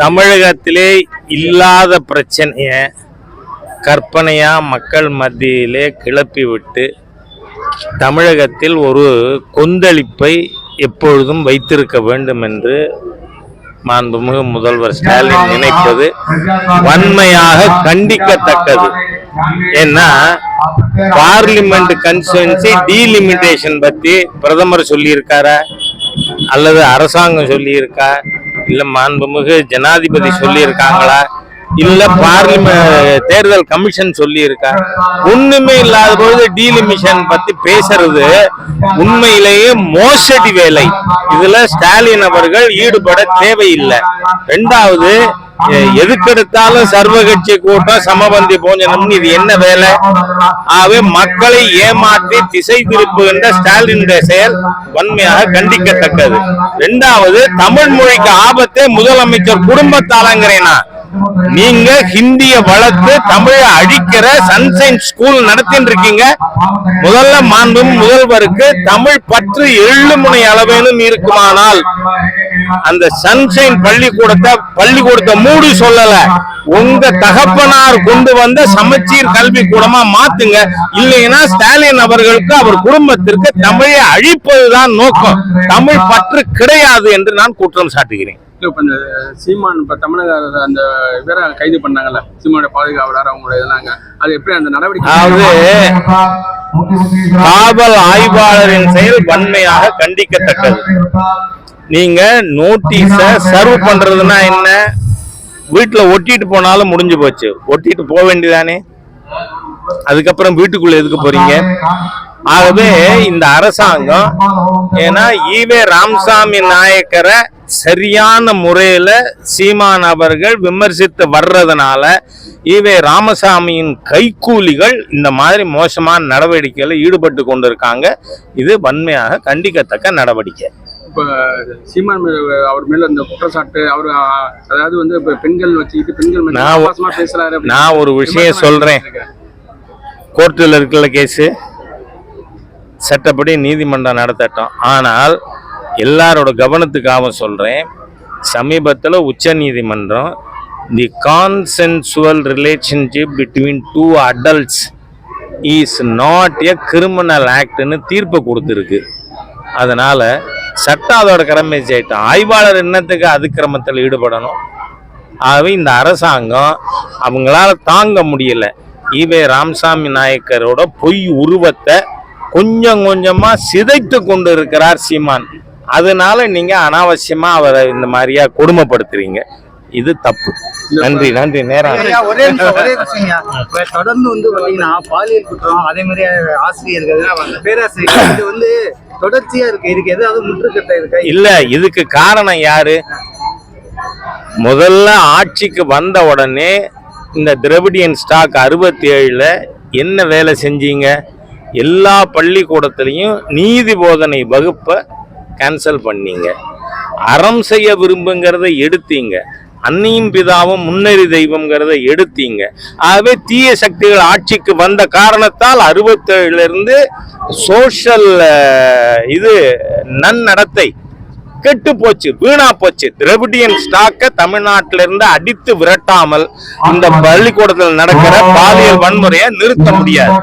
தமிழகத்திலே இல்லாத பிரச்சனைய கற்பனையா மக்கள் மத்தியிலே கிளப்பி விட்டு தமிழகத்தில் ஒரு கொந்தளிப்பை எப்பொழுதும் வைத்திருக்க வேண்டும் என்று மாண்புமிகு முதல்வர் ஸ்டாலின் நினைப்பது வன்மையாக கண்டிக்கத்தக்கது. ஏன்னா பார்லிமெண்ட் கன்ஸ்டிட்யூன்சி டீலிமிட்டேஷன் பத்தி பிரதமர் சொல்லியிருக்காரா அல்லது அரசாங்கம் சொல்லியிருக்கா இல்ல மாண்புமிகு ஜனாதிபதி சொல்லியிருக்காங்களா இல்ல பார்லிமெண்ட் தேர்தல் கமிஷன் சொல்லி இருக்கா? ஒண்ணுமே இல்லாத பொழுது டீலிமிஷன் பத்தி பேசுறது உண்மையிலேயே மோசடி வேலை. இதுல ஸ்டாலின் அவர்கள் ஈடுபட தேவையில்லை. ரெண்டாவது, எதுக்கெடுத்தாலும் சர்வகட்சி கூட்டம் சமபந்தி போஞ்சனம், இது என்ன வேலை? ஆகவே மக்களை ஏமாற்றி திசை திருப்புகின்ற ஸ்டாலினுடைய செயல் வன்மையாக கண்டிக்கத்தக்கது. ரெண்டாவது, தமிழ் மொழிக்கு ஆபத்தே முதலமைச்சர் குடும்பத்தாலங்கிறேனா? நீங்க ஹிந்திய வளர்த்து தமிழை அழிக்கிற சன்ஷைன் ஸ்கூல் நடத்தின்னு இருக்கீங்க. முதல்ல மாண்பும் முதல்வருக்கு தமிழ் பற்று எள்ளுமுனை அளவேனும் இருக்குமானால் அந்த சன்ஷைன் பள்ளிக்கூடத்தை மூடி சொல்லல, உங்க தகப்பனார் கொண்டு வந்த சமச்சீர் கல்வி கூடமா மாத்துங்க. இல்லைன்னா ஸ்டாலின் அவர்களுக்கு அவர் குடும்பத்திற்கு தமிழை அழிப்பதுதான் நோக்கம், தமிழ் பற்று கிடையாது என்று நான் குற்றம் சாட்டுகிறேன். சீமான் இப்ப தமிழக அந்த இவரை கைது பண்ணாங்கல்ல, சீமானோட பாதுகாவலர் அவங்களுடைய இதெல்லாம், அது எப்படி அந்த நடவடிக்கை? காவல் ஆய்வாளரின் செயல் வன்மையாக கண்டிக்கத்தக்கது. நீங்க நோட்டீஸ சர்வ் பண்றதுன்னா என்ன? வீட்டுல ஒட்டிட்டு போனாலும் முடிஞ்சு போச்சு, ஒட்டிட்டு போக வேண்டியதானே, அதுக்கப்புறம் வீட்டுக்குள்ள எதுக்கு போறீங்க? ஆகவே இந்த அரசாங்கம் ஏன்னா ஈவே ராமசாமி நாயக்கரை சரியான முறையில சீமான் அவர்கள் விமர்சித்து வர்றதுனால ஈவே ராமசாமியின் கைக்கூலிகள் இந்த மாதிரி மோசமான நடவடிக்கைகளில் ஈடுபட்டு கொண்டிருக்காங்க. இது வன்மையாக கண்டிக்கத்தக்க நடவடிக்கை. இப்ப சீமான் அவர் மேல இந்த குற்றச்சாட்டு, அவர் அதாவது வந்து இப்ப பெண்கள் வச்சுக்கிட்டு பெண்கள் பேசுறாரு. நான் ஒரு விஷயம் சொல்றேன், கோர்ட்டில் இருக்கிற கேஸு சட்டப்படி நீதிமன்றம் நடத்தட்டும். ஆனால் எல்லாரோட கவனத்துக்காக சொல்றேன், சமீபத்தில் உச்ச நீதிமன்றம் the consensual relationship between two adults is not a criminal ஆக்ட்னு தீர்ப்பு கொடுத்துருக்கு. அதனால சட்டம் அதோட கடமை செய்யட்டும், ஆய்வாளர் என்னத்துக்கு அதிக்கிரமத்தில் ஈடுபடணும்? ஆகவே இந்த அரசாங்கம் அவங்களால தாங்க முடியல, ஈவே ராமசாமி நாயக்கரோட பொய் உருவத்தை கொஞ்சம் கொஞ்சமா சிதைத்து கொண்டு இருக்கிறார் சீமான். அதனால நீங்க அனாவசியமா அவரை இந்த மாதிரியா கொடுமைப்படுத்துறீங்க, இது தப்பு. நன்றி நன்றி. நேரம் தொடர்ந்து வந்து பாத்தீங்கன்னா பாலியல் குற்றம், அதே மாதிரி ஆசிரியர்கள் பேராசிரியர்கள் இது வந்து தொடர்ச்சியா இருக்கு. இதுக்கு ஏதாவது முற்றுக்கட்டை இருக்கா? இல்ல, இதுக்கு காரணம் யாரு? முதல்ல ஆட்சிக்கு வந்த உடனே இந்த திராவிடியன் ஸ்டாக் 67ல என்ன வேலை செஞ்சீங்க? எல்லா பள்ளிக்கூடத்திலையும் நீதி போதனை வகுப்பை கேன்சல் பண்ணீங்க, அறம் செய்ய விரும்புங்கிறத எடுத்தீங்க, அன்னையும் பிதாவும் முன்னறி தெய்வம்ங்கிறத எடுத்தீங்க. ஆகவே தீய சக்திகள் ஆட்சிக்கு வந்த காரணத்தால் 67ல இருந்து சோஷியல் நன்னடத்தை கெட்டு போச்சு, வீணா போச்சு. திராவிடியன் ஸ்டாக்க தமிழ்நாட்டில இருந்து அடித்து விரட்டாமல் இந்த பள்ளிக்கூடத்தில் நடக்கிற பாலியல் வன்முறையை நிறுத்த முடியாது.